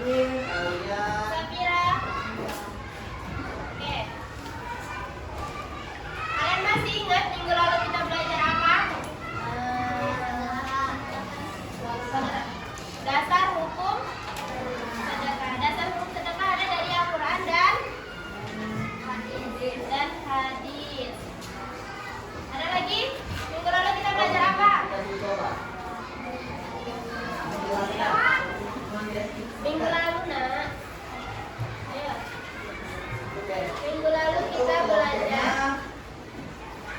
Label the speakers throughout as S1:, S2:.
S1: Safira. Oke. Kalian masih ingat minggu lalu kita belajar apa? Dasar hukum sedekah. Dasar hukum sedekah ada dari Al-Quran dan hadis. Ada lagi? Minggu lalu kita belajar apa? Minggu lalu nak. Ayo. Minggu lalu kita belajar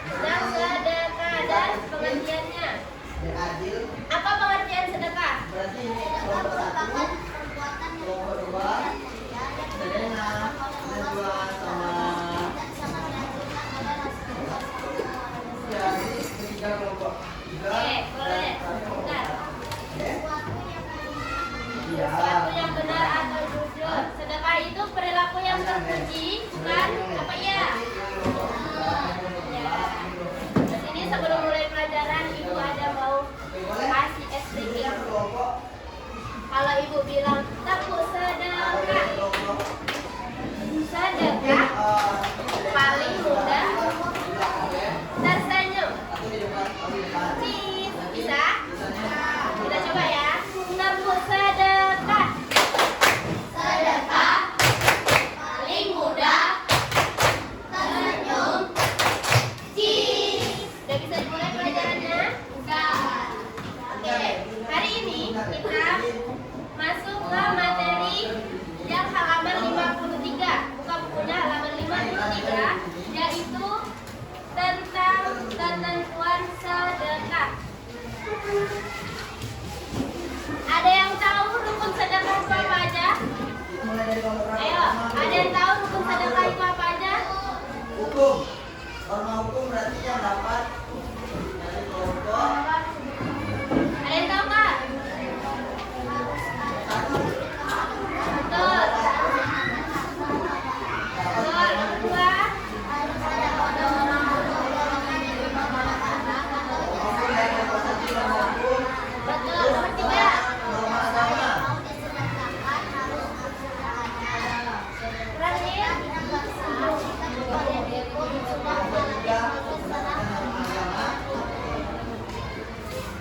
S1: tentang sedekah dan pengertiannya. Apa pengertian sedekah?
S2: Berarti ini kelompok satu, kelompok dua, sedekah, kedua sama ya, ini ketiga kelompok.
S1: Oke, boleh. Bentar.
S2: Iya.
S1: Sesuatu yang benar atau jujur. Sedekah itu perilaku yang terpuji, bukan apa ya? Ya. Di sini sebelum mulai pelajaran, ibu ada mau kasih sedikit. Kalau ibu bilang tahu sedekah, sedekah paling mudah tersenyum. Cheese. Bisa? Kita coba ya. Tahu sedekah. Sedekah paling mudah tersenyum. Cheese. Udah bisa dimulai pelajarannya? Bukan. Oke, hari ini kita masuk ke materi yang halaman 53. Buka bukunya halaman 53, yaitu tentang ketentuan sedekah. Ada yang tahu rukun sedekah itu apa aja? Ayo, ada yang tahu rukun sedekah itu apa aja?
S2: Hukum. Norma hukum berarti yang dapat dari kelompok
S1: Ada yang tahu nggak? Betul. Betul. Yang kedua, betul. Nomor tiga.
S2: norma agama.
S1: Terakhir.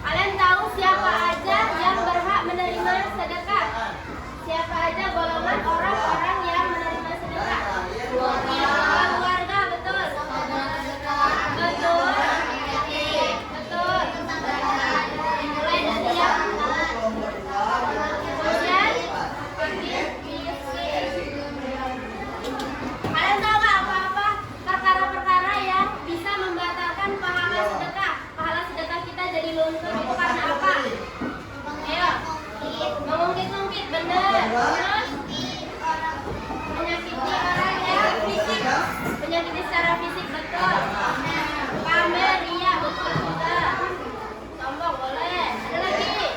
S1: Kalian tahu siapa aja yang berhak menerima sedekah? Siapa aja golongan orang-orang yang menerima sedekah? Keluarga, betul. Betul. Betul. Mulai dari yang kemudian miskin. Kalian tahu nggak apa-apa perkara-perkara yang bisa membatalkan pahala sedekah? Pahala sedekah kita jadi luntur itu karena apa? Ayo, mengungkit-ungkit, bener. Terus menyakiti orang yang fisik, menyakiti secara fisik, betul. Pamer, iya, betul juga. Sombong boleh. Ada lagi?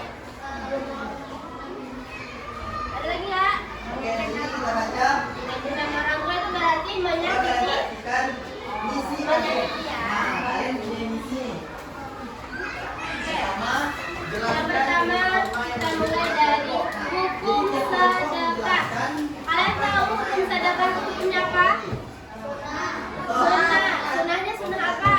S1: Ada lagi nggak?
S2: Oke, di sini kita baca
S1: Menyakiti sama orang tua itu berarti menyakiti.
S2: perhatikan misi
S1: Menyakiti ya.
S2: Nah, kalian punya misi. Pertama,
S1: Yang pertama kita mulai dari hukum sedekah. Kalian tahu hukum sedekah itu hukumnya apa? Sunnah. Sunnahnya sunnah apa?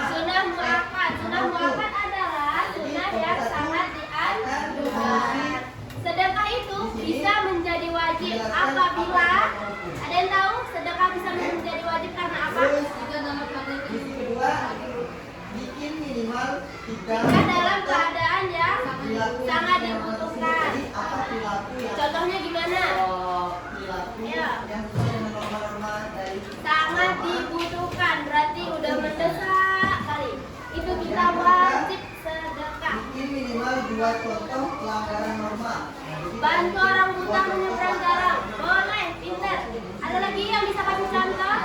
S1: Sunnah muakkad. Sunnah muakkad adalah sunnah yang sangat dianjurkan. Sedekah itu bisa menjadi wajib apabila, ada yang tahu sedekah bisa menjadi wajib karena apa?
S2: Misi kedua, bikin minimal
S1: Jika
S2: 3
S1: dalam keadaan yang
S2: perilaku
S1: sangat
S2: yang
S1: dibutuhkan.
S2: Jadi apa perilaku yang
S1: Contohnya gimana?
S2: perilaku
S1: Iya.
S2: yang sesuai dengan norma-norma dari
S1: Sangat dibutuhkan, berarti udah mendesak kali. Itu kita wajib sedekah.
S2: bikin minimal 2 contoh pelanggaran norma.
S1: Bantu orang buta menyeberang jalan, boleh, pintar. Ada lagi yang bisa kasih contoh?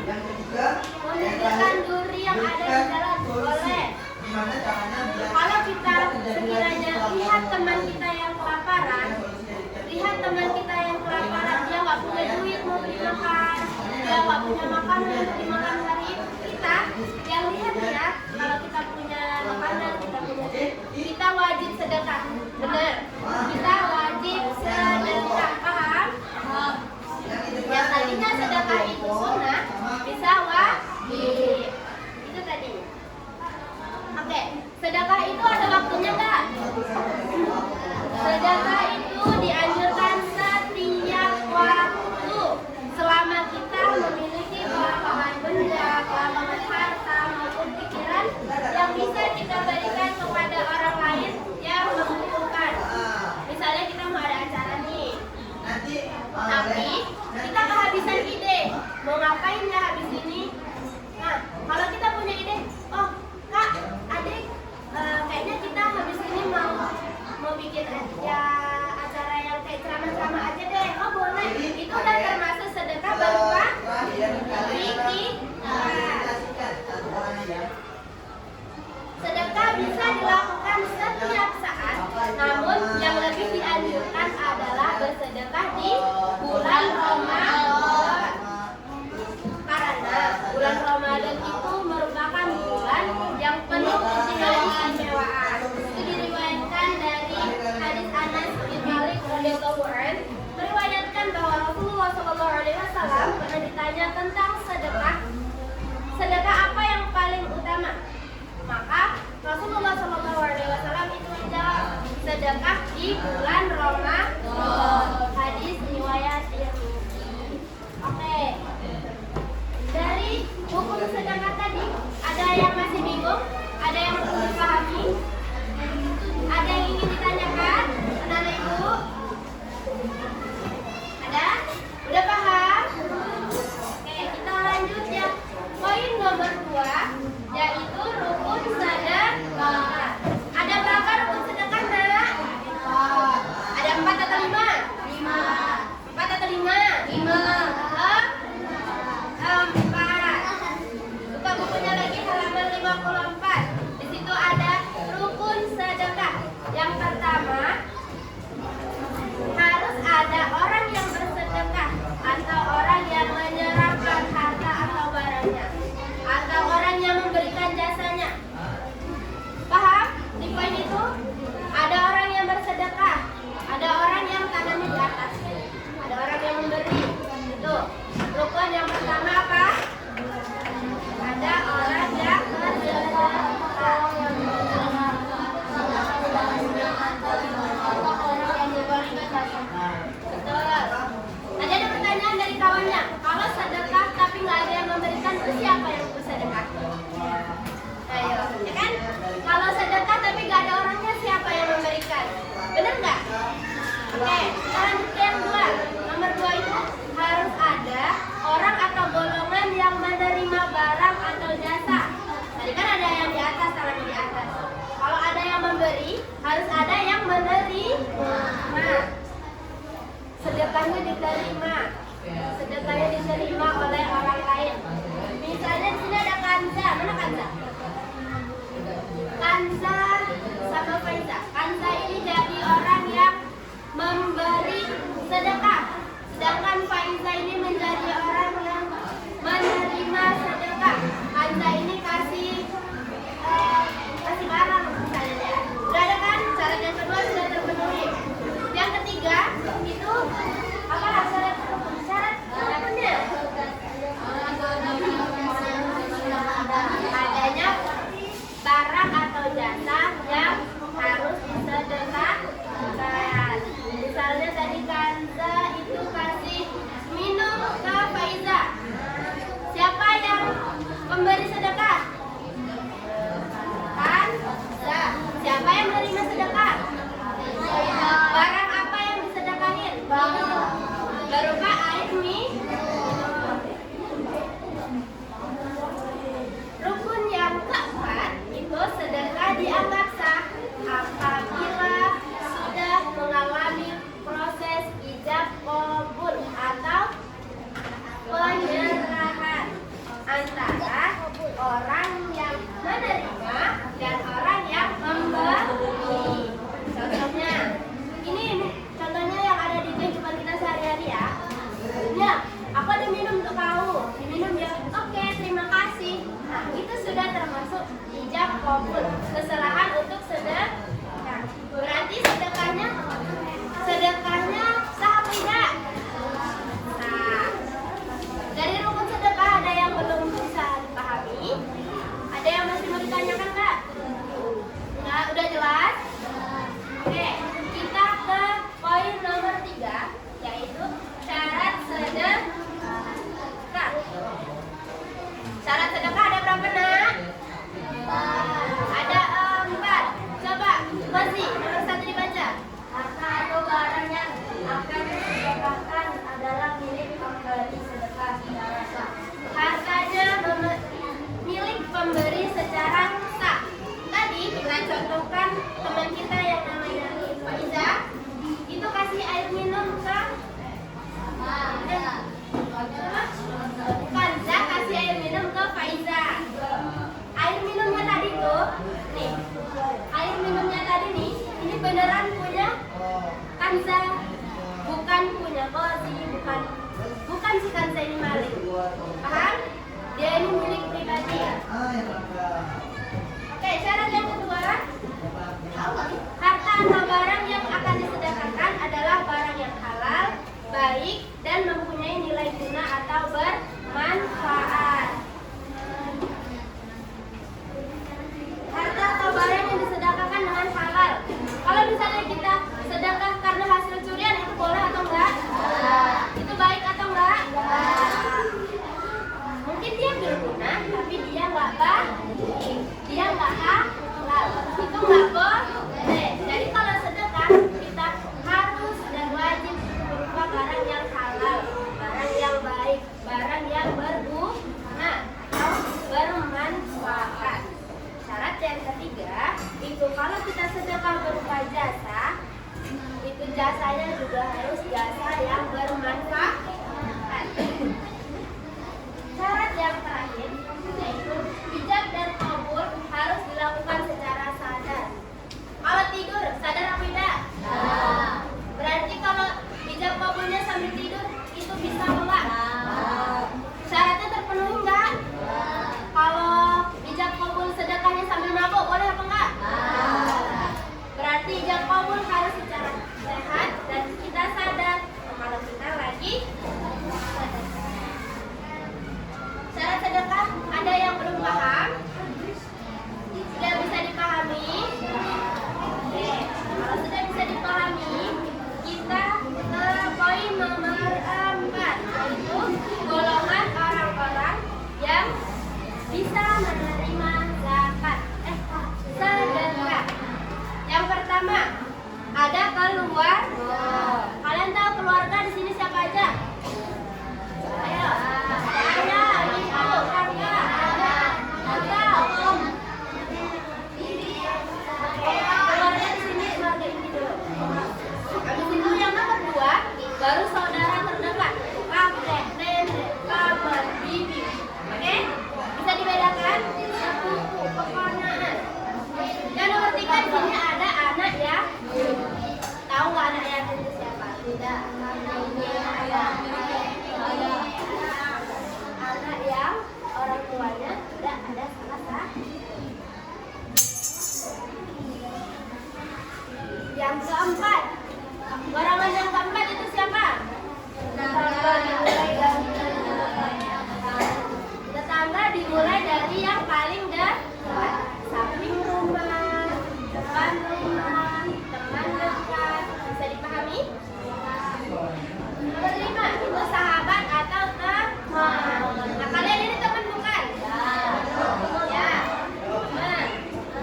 S2: Yang ketiga,
S1: Memikirkan duri yang ada di jalan, boleh.
S2: Gimana caranya biar
S1: Kalau kita
S2: terjadi
S1: sekiranya
S2: lagi
S1: lihat
S2: pelanggaran
S1: teman
S2: norma.
S1: kita yang kelaparan, lihat teman kita yang kelaparan, dia nggak punya duit mau beli makan, dia nggak punya makanan untuk dimakan hari itu, kita yang lihat ya, kalau kita punya makanan, kita punya duit, kita wajib sedekah, benar. bertanya tentang sedekah. Sedekah apa yang paling utama? Maka Rasulullah SAW itu menjawab, sedekah di bulan Ramadan. Hadis riwayat Tirmidzi. Oke. Dari hukum sedekah tadi, ada yang masih bingung? Ada yang belum dipahami? Ada yang ingin ditanyakan? Anak-anak ibu? Ada? Udah paham? Oke, kita lanjut ya. Poin nomor 2, yaitu rukun sedekah. Ada berapa rukun sedekah, Nak? Ada 4 atau 5? 4 atau 5? 4. Buka bukunya lagi halaman 54. Di situ ada rukun sedekah. Yang pertama, harus ada orang yang bersedekah atau orang yang menyerahkan harta atau barangnya atau orang yang memberikan jasanya. Paham? Di poin itu ada orang yang bersedekah, ada orang yang tangannya di atas, ada orang yang memberi. Itu rukun yang pertama apa? Ada orang yang bersedekah. Betul. Tadi ada pertanyaan dari kawannya, kalau sedekah tapi nggak ada yang memberikan, itu siapa yang bersedekah? Ayo, ya kan? Kalau sedekah tapi nggak ada orangnya, siapa yang memberikan? Bener nggak? Oke, kita lanjut ke yang 2. Nomor 2 itu harus ada orang atau golongan yang menerima barang atau jasa. Tadi kan ada yang di atas, tangannya di atas. Kalau ada yang memberi, harus ada yang menerima. Sedekahnya diterima. Sedekahnya diterima oleh orang lain. Misalnya di sini ada Kanza. Mana Kanza? Kanza sama Faiza. Kanza ini jadi orang yang memberi sedekah. Sedangkan Faiza ini menjadi orang yang menerima sedekah. Kanza ini kasih barang misalnya ya. Sudah ada kan? Syarat yang kedua sudah terpenuhi. Yang ketiga itu apa syaratnya? Adanya barang atau jasa yang harus disedekahkan. Misalnya tadi Kanza itu kasih minum ke Faiza. Siapa yang memberi sedekah? Kanza. Siapa yang menerima sedekah? Barang apa yang disedekahin? Berupa air minum. Rukun yang keempat itu sedekah dianggap sah apabila sudah mengalami proses ijab qabul atau penyerahan antara orang yang menerima dan orang yang memberi. Contohnya, ini contohnya yang ada di kehidupan kita sehari-hari ya. Ya, aku ada minum untuk kamu. Diminum ya, oke, terima kasih. Nah, itu sudah termasuk ijab qabul, keserahan untuk sedekah. Berarti sedekahnya sah apa tidak? Nah, dari rukun sedekah ada yang belum bisa dipahami? Ada yang masih mau ditanyakan nggak? Nah, udah jelas? Oke, kita ke poin nomor 3, yaitu syarat sedekah. Syarat sedekah ada berapa, Nak? Ada 4. Coba, Rozi, nomor 1 dibaca. Harta atau barang yang akan disedekahkan adalah milik pemberi sedekah secara sah. Hartanya milik pemberi secara sah. Tadi kita contohkan teman kita yang namanya Faiza, itu kasih air minum ke Kanza, kasih air minum ke Faiza. Air minumnya tadi tuh, nih, air minumnya tadi nih, ini beneran punya Kanza, bukan punya Rozi, bukan si Kanza ini maling. Paham? Dia ini milik pribadi ya. Oke, syarat yang kedua, harta atau barang yang akan disedekahkan adalah barang yang halal, baik, dan mempunyai nilai guna atau berguna tapi dia nggak baik, dia nggak halal, itu nggak boleh. Jadi kalau sedekah kita harus dan wajib berupa barang yang halal, barang yang baik, barang yang berguna atau bermanfaat. Syarat yang ketiga itu kalau kita sedekah berupa jasa, itu jasanya juga harus jasa yang bermanfaat. Syarat yang terakhir yaitu ijab dan qabul harus dilakukan secara sadar. Kalau tidur sadar apa tidak? Berarti kalau ijab qabulnya sambil tidur itu bisa enggak? Syaratnya terpenuhi enggak? Kalau ijab qabul sedekahnya sambil mabuk boleh apa enggak? Berarti ijab qabul harus secara sehat dan kita sadar kalau kita lagi syarat sedekah. Ada yang belum paham? Sudah bisa dipahami? Oke, kalau sudah bisa dipahami, kita ke poin nomor 4, yaitu golongan orang-orang yang bisa menerima zakat, sedekah. Yang pertama, ada keluarga. Kalian tahu keluarga di sini siapa aja? Ayo, ayah, ibu, kakak, adik, om. Keluarga di sini keluarga ini dulu. Habis itu yang nomor 2, baru saudara terdekat, kakek, nenek, paman, bibi. Oke? Bisa dibedakan? Sepupu, keponakan. Yang nomor 3 di sini ada anak ya. Tahu nggak anak yatim itu siapa? Tidak. Anak yang orang tuanya tidak ada salah satu. Yang keempat, golongan yang keempat itu siapa? Tetangga dimulai dari yang paling dekat, samping rumah, depan rumah, teman dekat. Bisa dipahami? Nomor 5 itu sahabat atau teman. Nah, kalian ini teman bukan? Ya. Nah,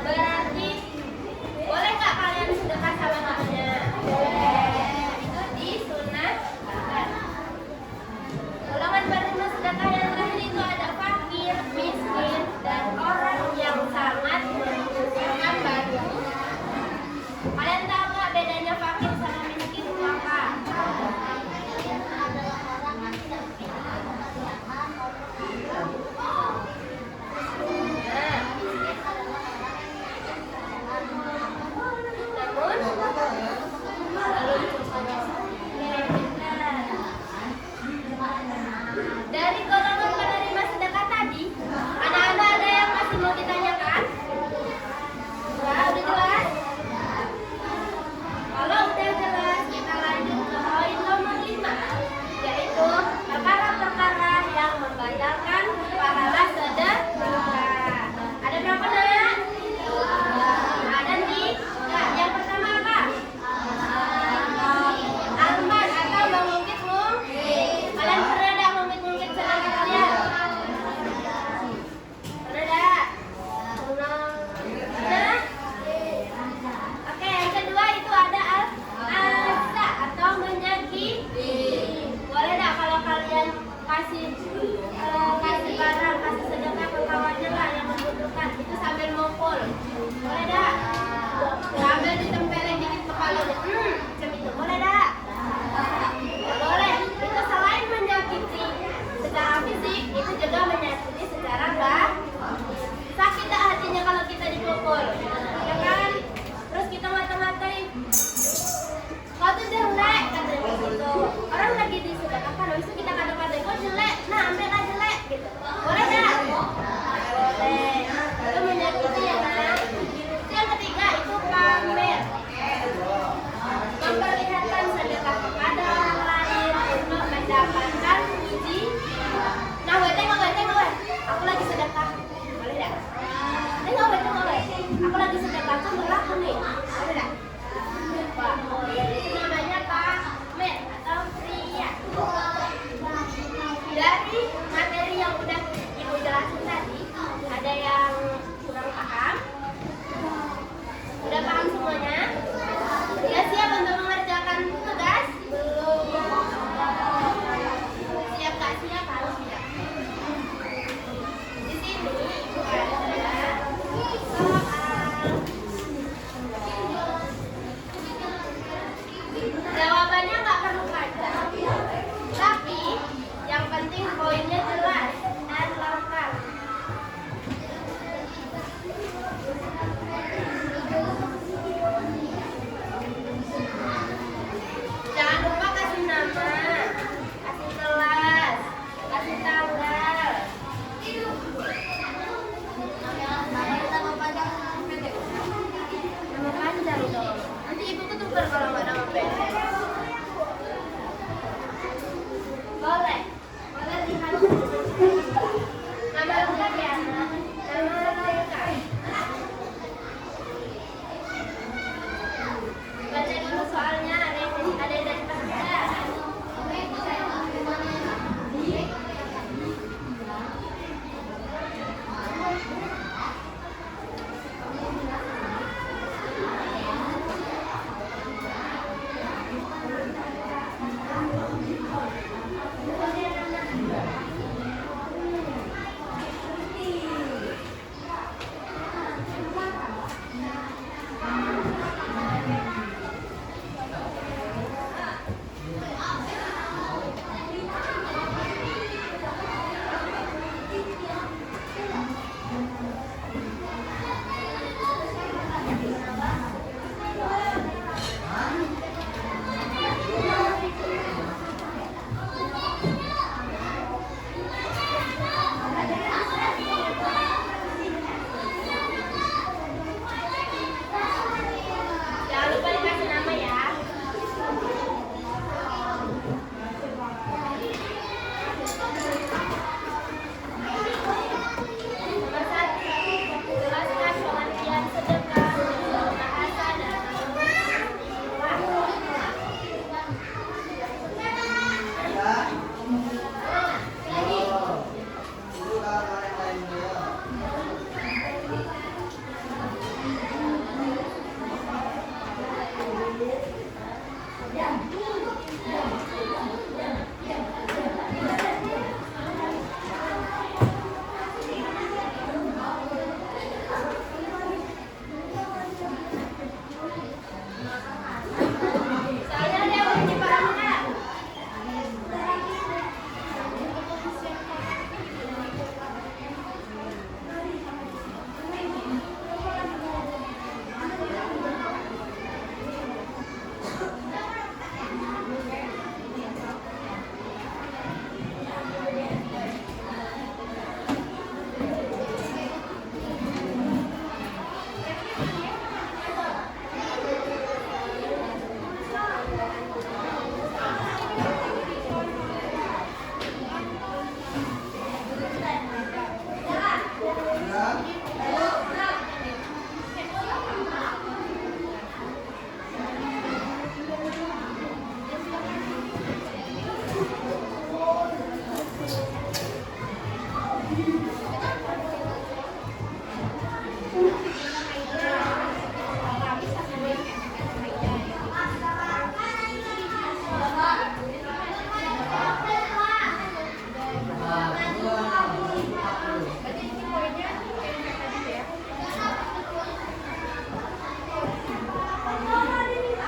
S1: berarti boleh nggak kalian sedekah sama temannya? Itu disunahkan. Golongan penerima sedekah yang terakhir itu ada fakir, miskin, dan orang yang sangat membutuhkan bantuan. Kalian tahu nggak bedanya fakir sama miskin itu apa?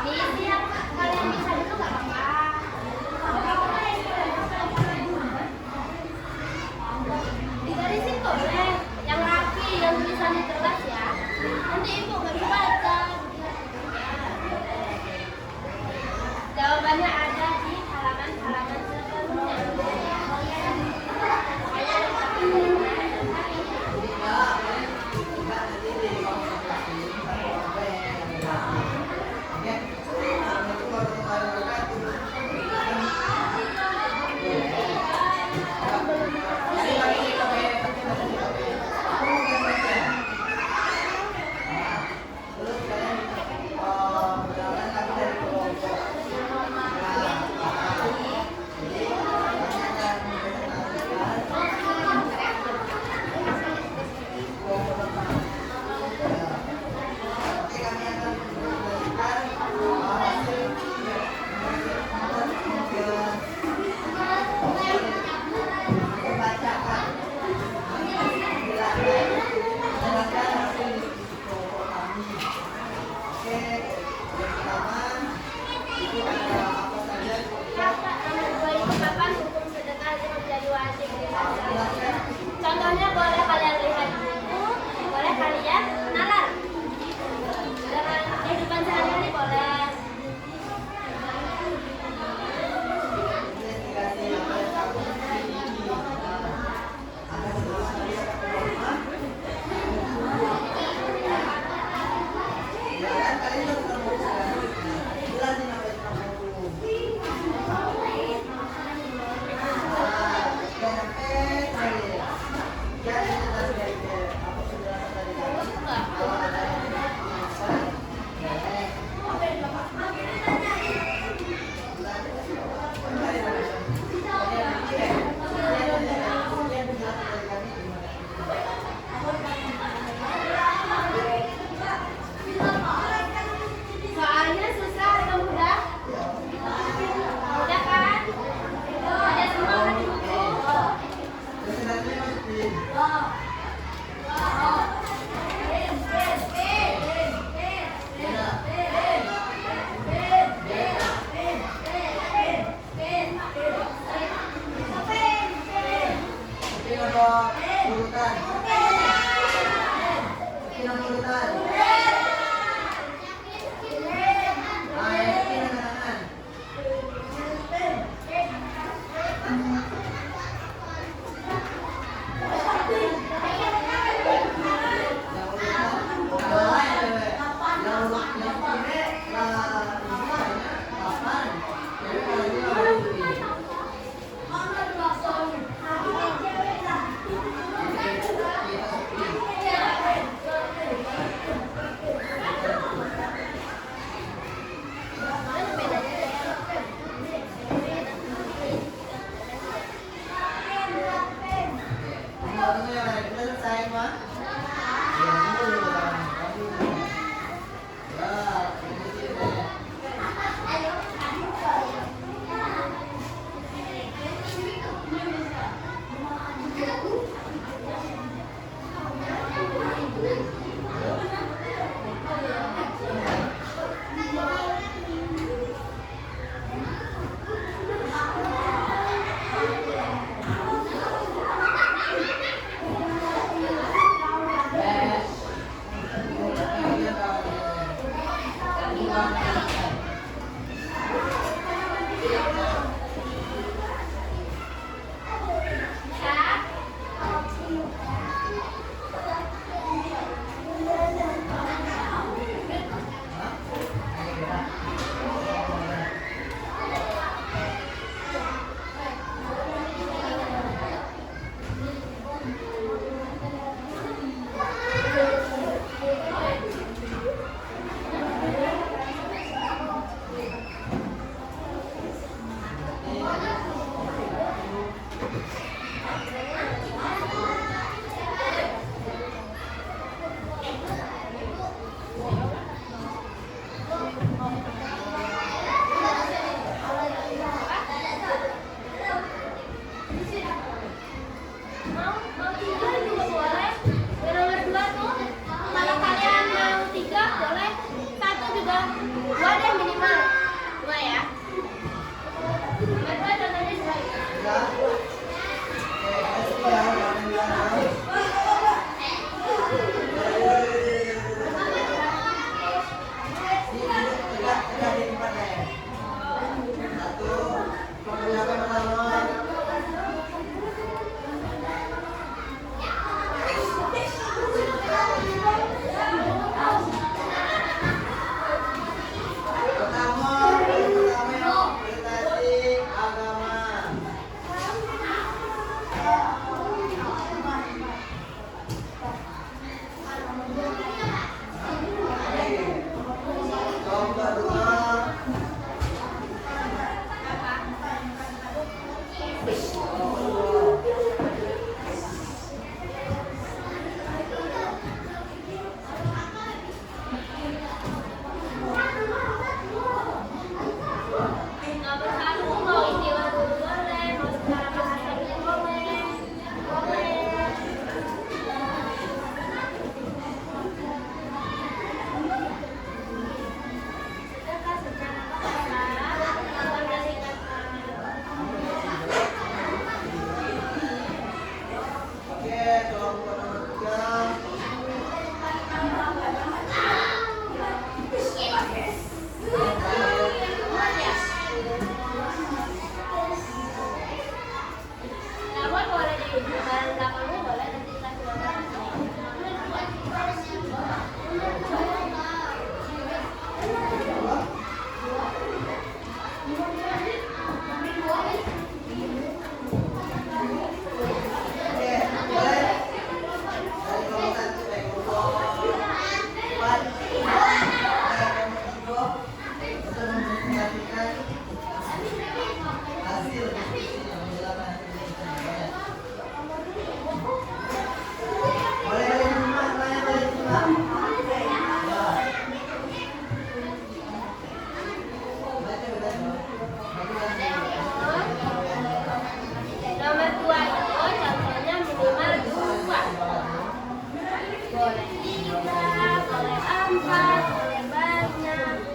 S1: Diisi yang kalian bisa dulu nggak apa-apa. Digarisin boleh, yang rapi, yang tulisannya jelas ya. Nanti ibu nggak bisa baca. Jawabannya ada di halaman-halaman sebelumnya. Contohnya boleh kalian lihat di buku, boleh kalian nalar. Dengan kehidupan sehari-hari boleh. Soalnya susah atau mudah? Mudah kan? Ada semua kan di buku? boleh 3, boleh 4, boleh banyak.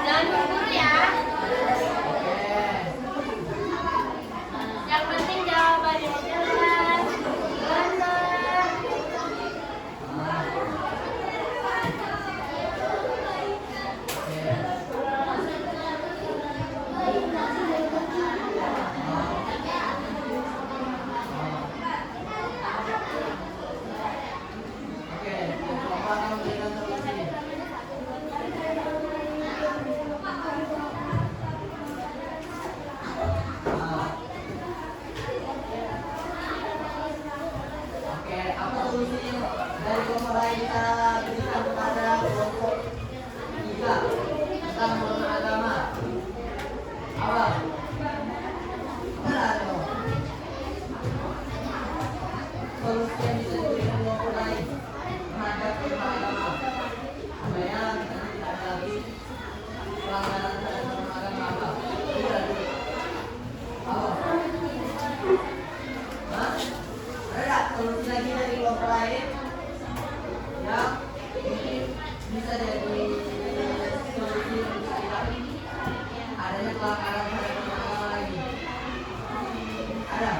S1: Jangan buru-buru ya. Yang penting jawabannya jelas, benar.
S2: Apa solusinya dari kelompok lain kita berikan kepada kelompok 3 tentang norma agama? Apa? Mana ada? Solusi yang bisa diberikan kelompok lain terhadap norma agama supaya nanti tidak ada lagi pelanggaran terhadap norma agama apa? Tidak ada. Apa? Hah? Ada solusi lagi dari kelompok lain yang mungkin bisa jadi solusi untuk tidak adanya pelanggaran terhadap norma agama lagi? Ada?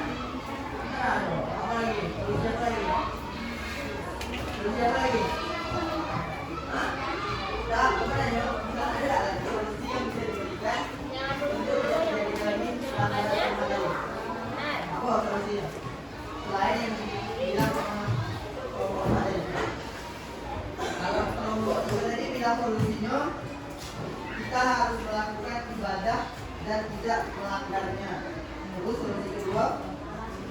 S2: Ada. Apa lagi? Solusi apa lagi? Solusi apa lagi? Hah? Nah, apa nanya? Misalnya ada lagi solusi yang bisa diberikan
S1: Jangan
S2: untuk
S1: buru-buru.
S2: tidak terjadi lagi pelanggaran norma agama.
S1: Benar.
S2: Apa solusinya? Selain yang dibilang sama kelompok tadi. Kalau kelompok dua tadi bilang solusinya kita harus melakukan ibadah dan tidak melanggarnya. Terus solusi kedua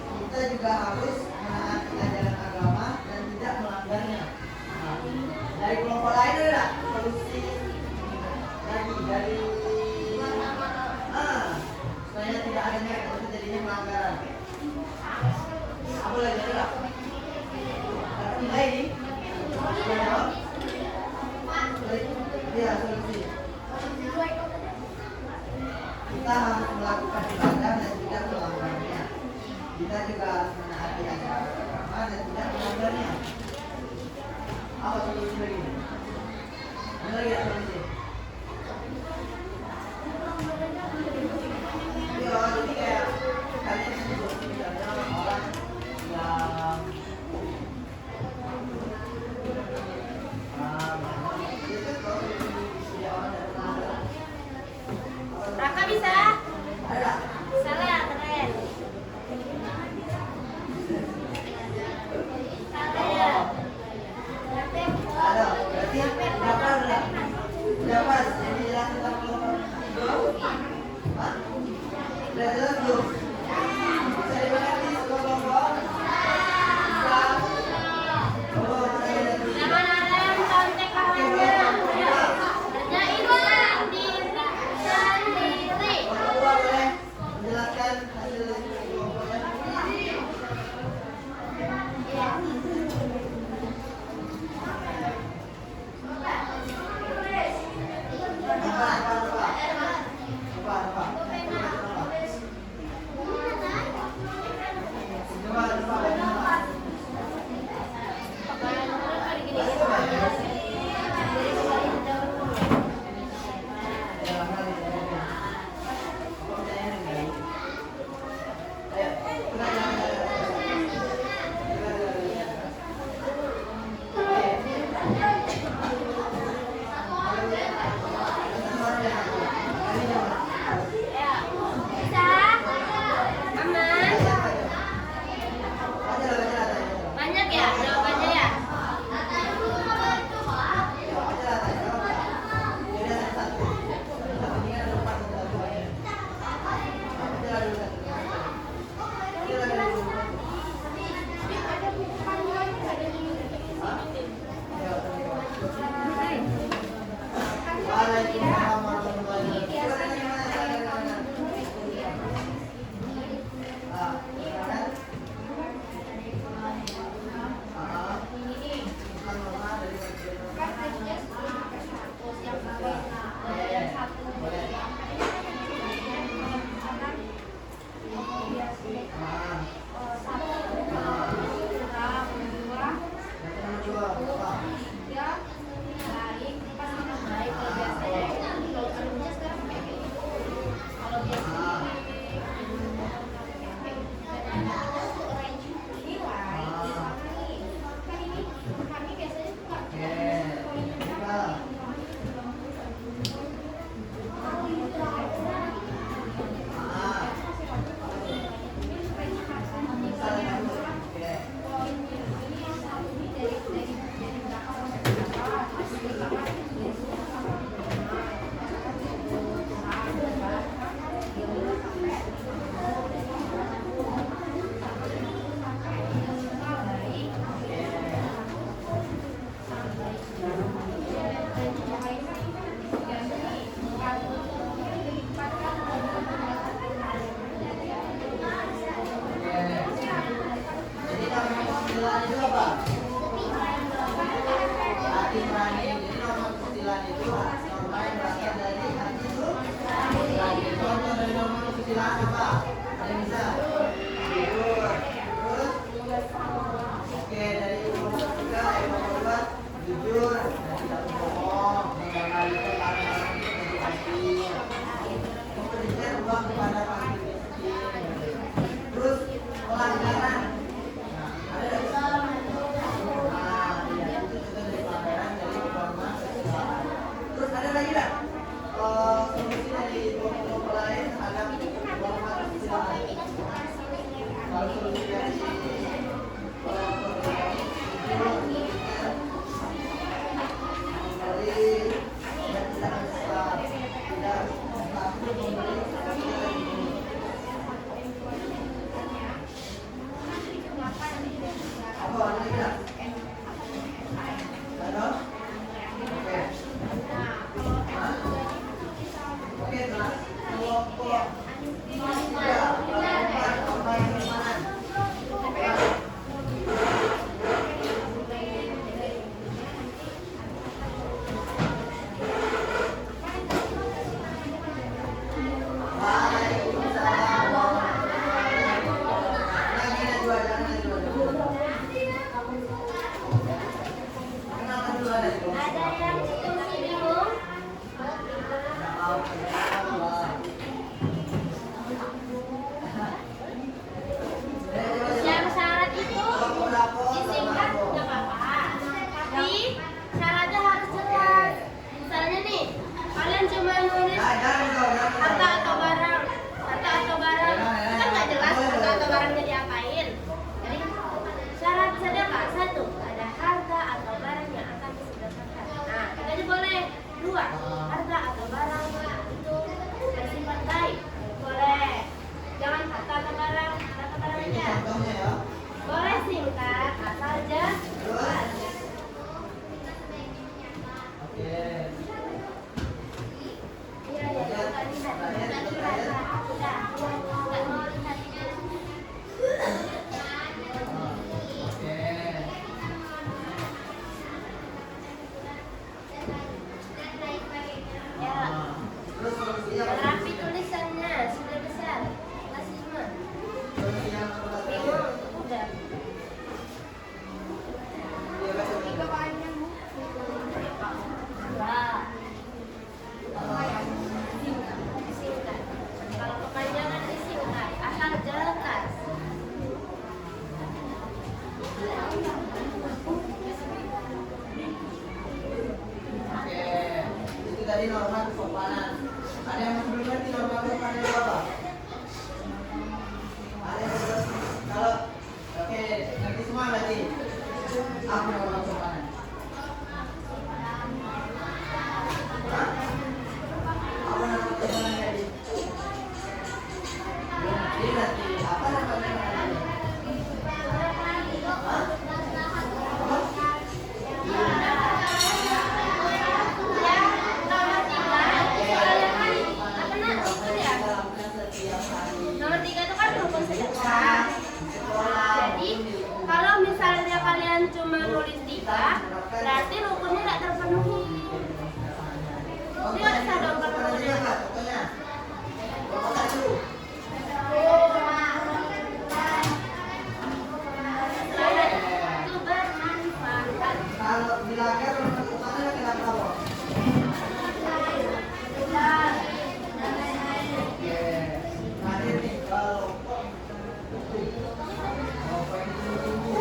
S2: kita juga harus menaati ajaran agama dan tidak melanggarnya. Nah, dari kelompok lain ada nggak solusi lagi dari supaya tidak adanya terjadinya pelanggaran? Apa lagi ada? Mulai ini. Iya, solusi. Kita harus melakukan ibadah dan tidak melanggarnya. Kita juga harus menaati ajaran agama dan tidak melanggarnya. Apa solusi lagi? Ada lagi ada solusi? Iya, jadi kayak kalian sebut misalnya orang yang
S1: Raka bisa?
S2: ada.
S1: Salah, keren. Salah ya.
S2: Ada. Berarti dapat yang dijelaskan tentang kelompok 3. Hah? Sudah jelas Coba bagaimana?
S1: Banyak ya jawabannya ya?
S2: Waalaikumsalam warahmatullahi wabarakatuh. Jadi nama istilah itu apa? Hati nurani. Jadi nama istilah itu norma yang berasal dari hati nurani. Contoh dari nama istilah apa? Ada yang bisa? Jujur. Terus? Oke, dari ilmu juga ilmu kedua jujur dan tidak berbohong, mengenalikan barang-barang itu menjadi hati, memberikan uang kepada fakir miskin. Terus pelanggaran. Nah, ada nggak? Iya, itu juga dari pelanggaran dari norma keselamatan. Terus ada lagi nggak? Solusi dari kelompok lain terhadap norma keselamatan. Kalau solusi dari kelompok lain Oke, Oke, itu tadi norma kesopanan. Ada yang belum ngerti norma kesopanan itu apa? Ada yang belum? Kalau oke, ngerti semua berarti. Apa norma kesopanan? Hah? Apa norma kesopanan tadi? Belum ngerti berarti. Apa norma kesopanan? Hah?
S1: Nomor 3 itu kan rukun sedekah. Jadi kalau misalnya kalian cuma nulis 3, berarti rukunnya nggak terpenuhi. Nggak bisa dong kalau rukunnya.
S2: Contohnya, kelompok 1.
S1: Itu bermanfaat.
S2: Kalau dilanggar norma kesopanan kenapa kamu? Terakhir nih, kelompok yang ditunggu.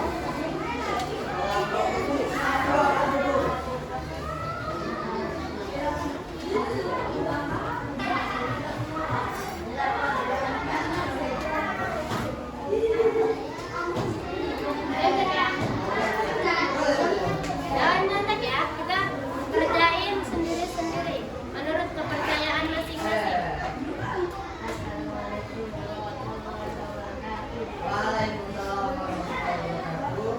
S1: Jangan nyontek ya, kita kerjain sendiri-sendiri menurut kepercayaan masing-masing.
S2: Waalaikumsalam warahmatullahi wabarakatuh.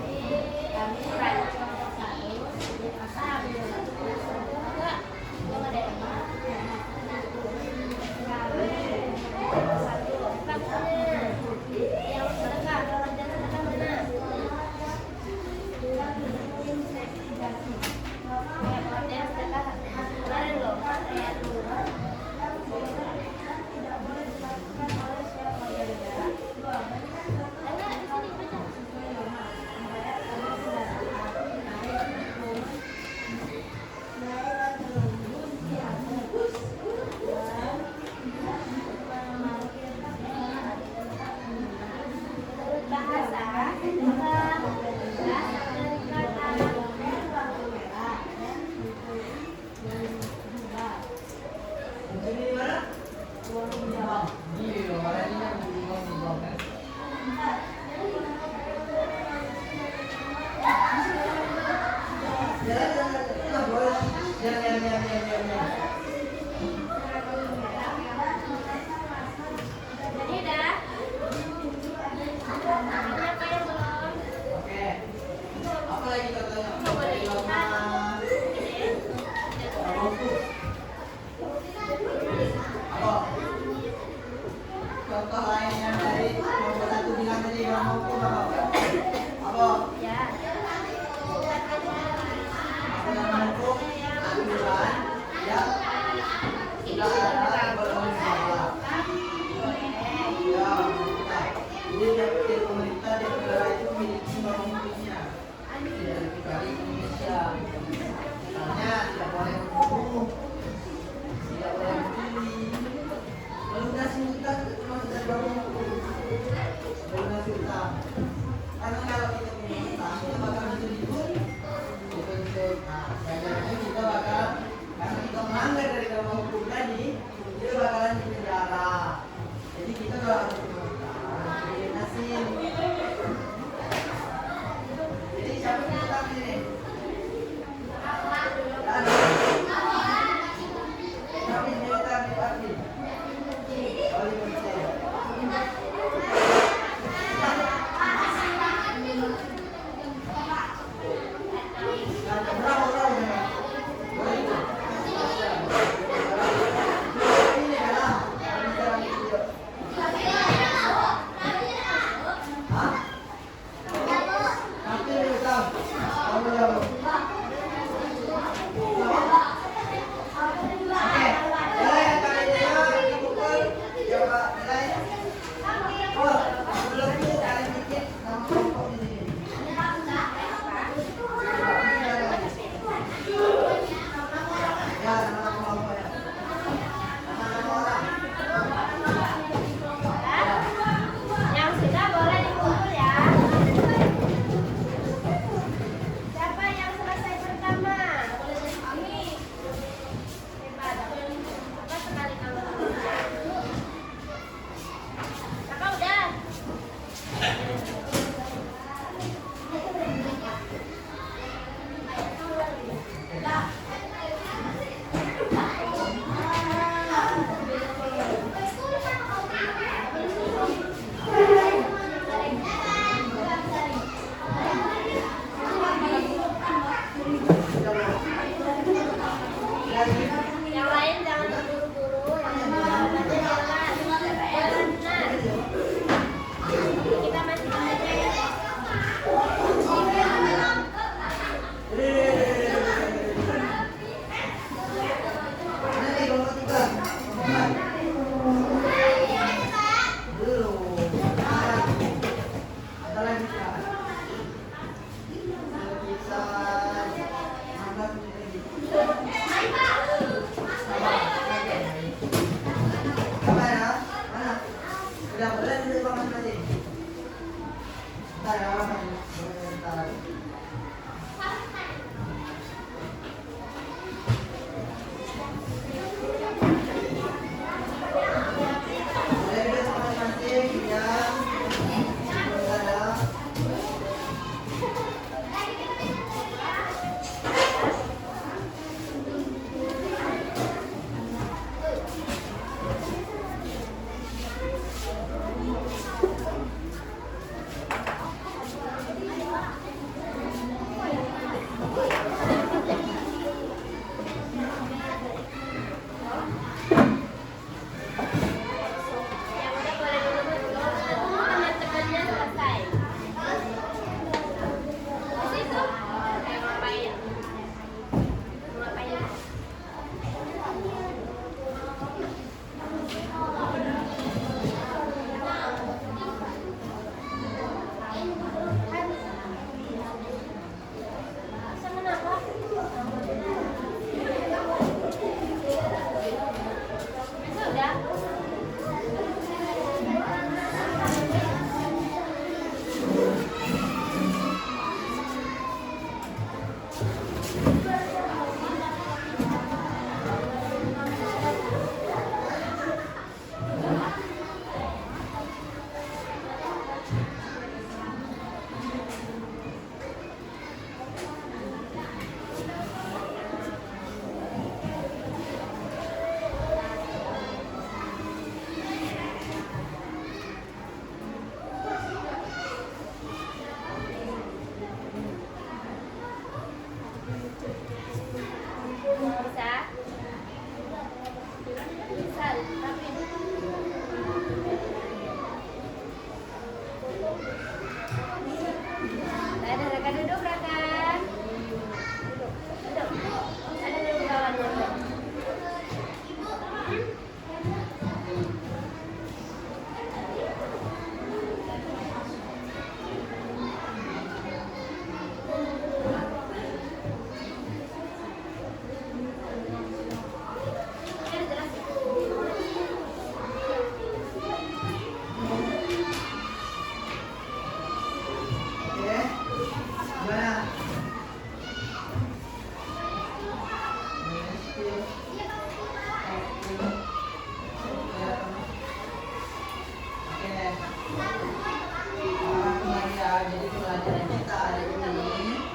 S2: Ini di mana? Di rumah ini yang di bawah kan? Jalan, boleh. Jalan.
S1: Jadi dah. Apa yang belum?
S2: Oke. Apa lagi contohnya?
S1: Boleh
S2: Norma mampu. Apa? Contoh lain yang dari kelompok 1 bilang tadi yang mampu apa? Apa?
S1: Ya.
S2: Apa yang mampu? Aturan yang tidak ada bermasalah. Ya, jadi dari pemerintah dan negara itu memiliki norma-normanya. Tidak kecuali Indonesia. Misalnya tidak boleh membunuh, tidak boleh mencuri. Melunasi hutang cuma sudah berapa? Melunasi hutang. Karena kalau kita punya hutang, kita bakal dituntut. Nah, sebenarnya kita bakal karena kita melanggar dari norma hukum tadi, kita bakalan di penjara. Jadi kita harus melunasi. Jadi siapa yang hutang ini? Tapi dia hutang di Pakri. Oleh Mesir.
S1: Yang sudah boleh dikumpul ya.
S2: Sebentar lagi istirahat. Sekitar 15 menit lagi. Apa ya? Mana? Udah boleh duduk masing-masing. Bentar ya, bentar lagi. Boleh duduk masing-masing ya. Bentar ya.
S1: Yang udah boleh dulu tunggu teman-temannya selesai. Di situ. Kayak ngapain? Ngapain? Bisa kenapa? Sudah. Bisa? Bisa, tapi ada rekan duduk rekan. Duduk. Ada duduk kawan duduk. Ini jelas.
S2: Oke. Gimana?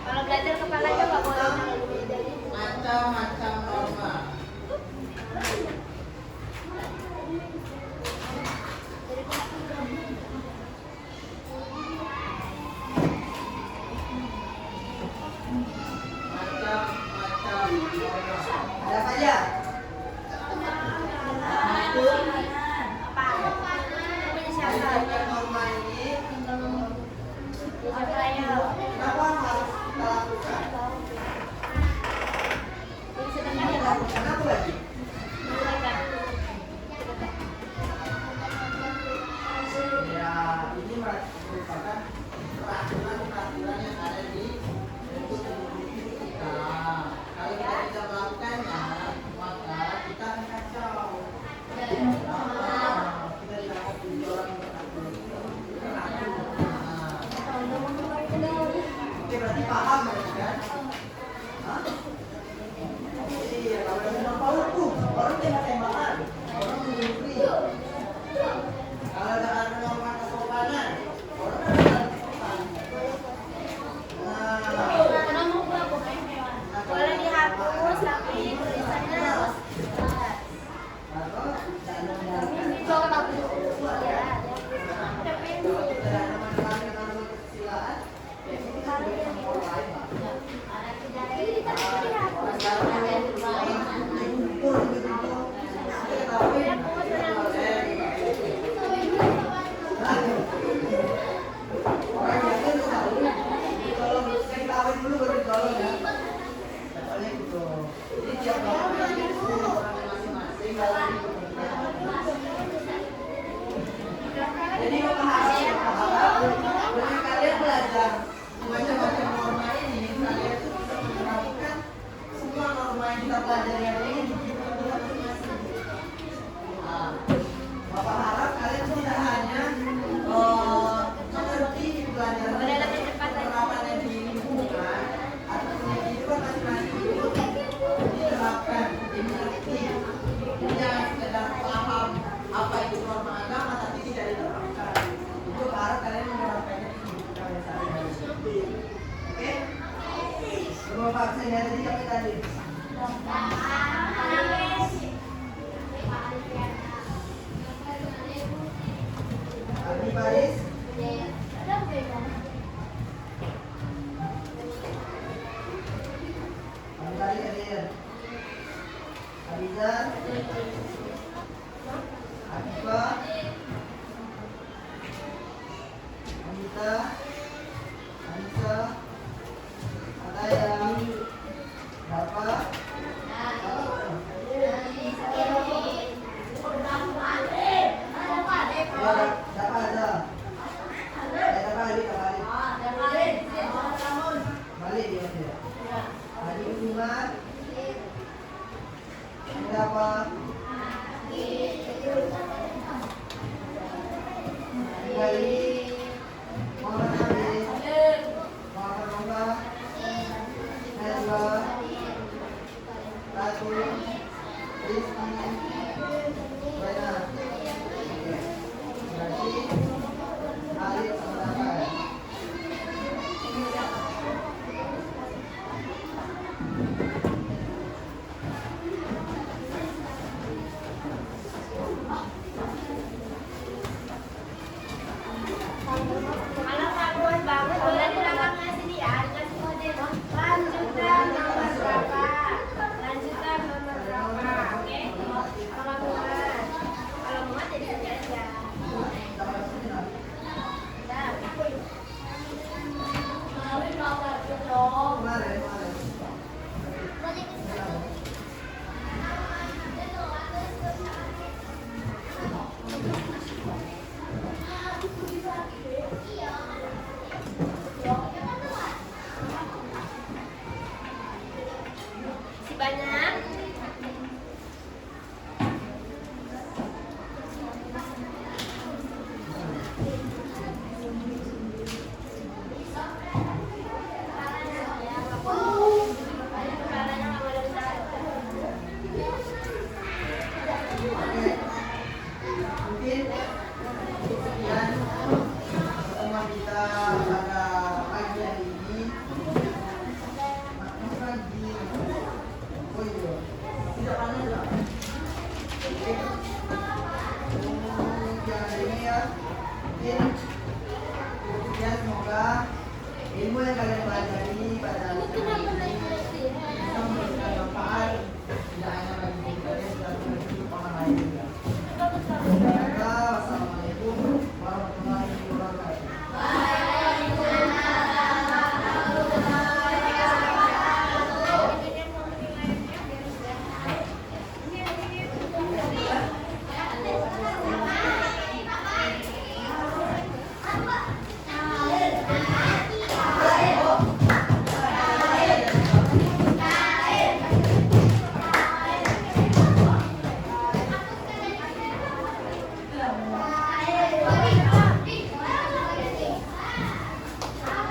S1: Kalau belajar kepalanya nggak boleh.
S2: Macam-macam norma. Macam-macam norma. Ada apa aja? Itu
S1: Apa? Namanya siapa?
S2: macam norma ini
S1: Siapa ya?
S2: kenapa harus kita lakukan?
S1: Jadi sedangkan ya kan?
S2: Kenapa lagi?
S1: Silakan.
S2: Ya, ini merupakan peraturan-peraturan yang ada di tubuh kita. Kalau kita tidak melakukannya, maka kita akan kacau. Kita tidak akan menjadi orang yang beratur. Oke, berarti paham kan? Hah? Iya, kalau ada memang power tuh, orang tembak-tembakan, orang bunuh. Kalau ada norma kesopanan, orang ada kesopanan. Nah,
S1: Boleh dihapus tapi tulisannya harus jelas.
S2: kalau tidak ada norma
S1: Coba bagus. Ya. Tapi
S2: kalau tidak ada norma kesusilaan, ya ini kan sudah orang lain, Pak. vaksin ya tadi apa tadi? Abi Paris. Abi Paris hadir. Abizar. Akifa. Anita. Anissa. Ataya. Bapak. Dapat ada. Balik dia dia. Hari Jumat. Ada apa? Kali Muhammad Nabi, Muhammad Rongga, Nazwa, Ratu, Rizki, Baina. Berarti Alif sama Dapat.
S1: Kalau kamuan banget, boleh di belakangnya sini ya, dikasih kode. Lanjutan nomor berapa? Lanjutan nomor berapa? Oke? Kalau muat, jadi sini aja.
S2: Kemarin.
S1: Si banyak.
S2: Mungkin sekian pertemuan kita pada pagi hari ini. Makan pagi. Oh iya, tidak panas ya? Oke. Yang hari ini ya, mungkin sekian, semoga ilmu yang kalian pelajari pada hari ini bisa memberikan manfaat tidak hanya bagi diri kalian, tetapi bagi orang lain juga. Wassalamualaikum warahmatullahi wabarakatuh.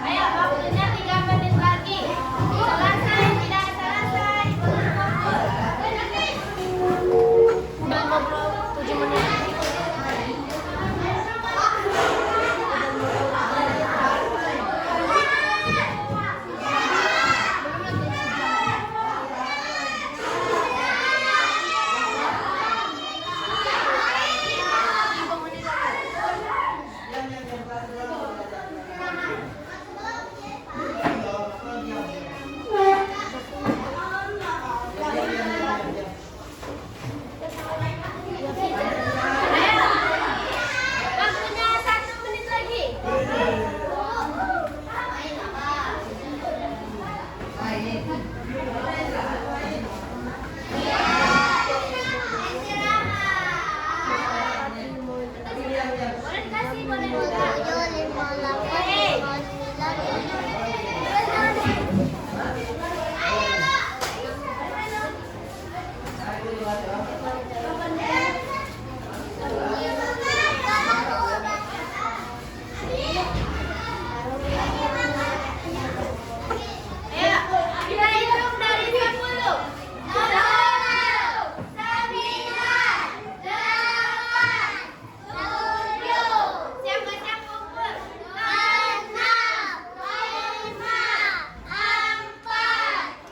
S1: Ayo, waktunya 3 menit lagi. Selesai, tidak selesai. Udah ngobrol 7 menit. Ayo, waktunya 1 menit lagi.
S2: Nah ini.
S1: Boleh dikasih, boleh enggak? Ayo, kita hitung dari 10. 10, 9, 8, 7. Siap-siap kumpul. 6, 5, 4,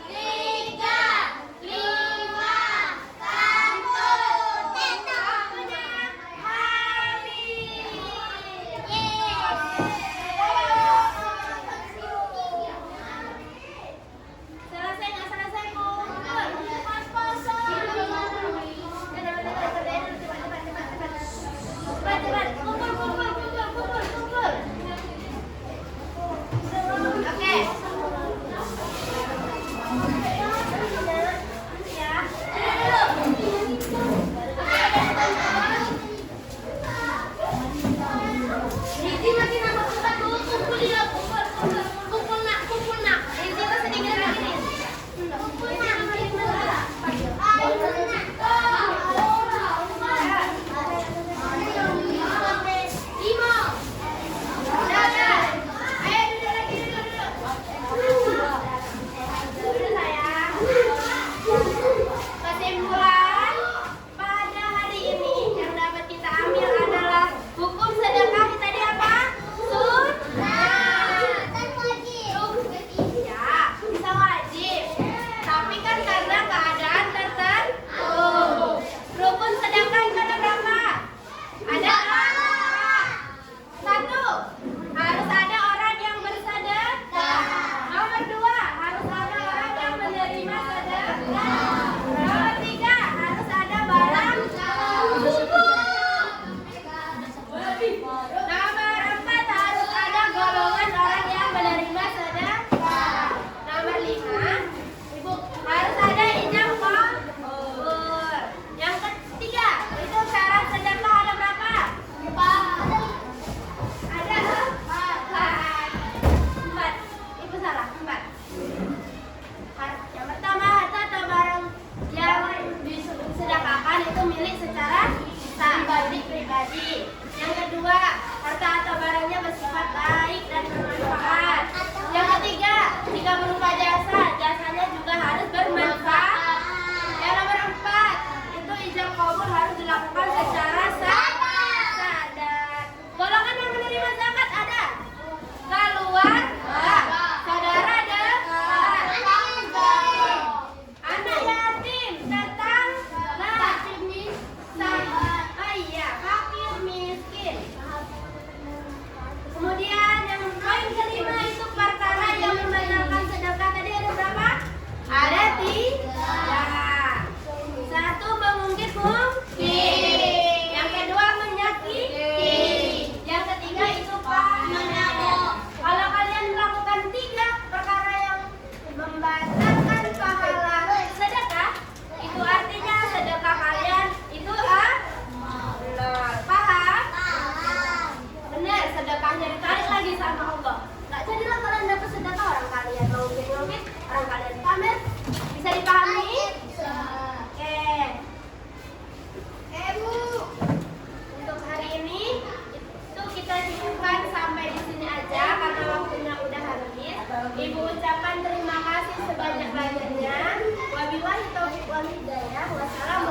S1: banyak belajarnya. Wabillahi taufiq wal hidayah. Wassalamualaikum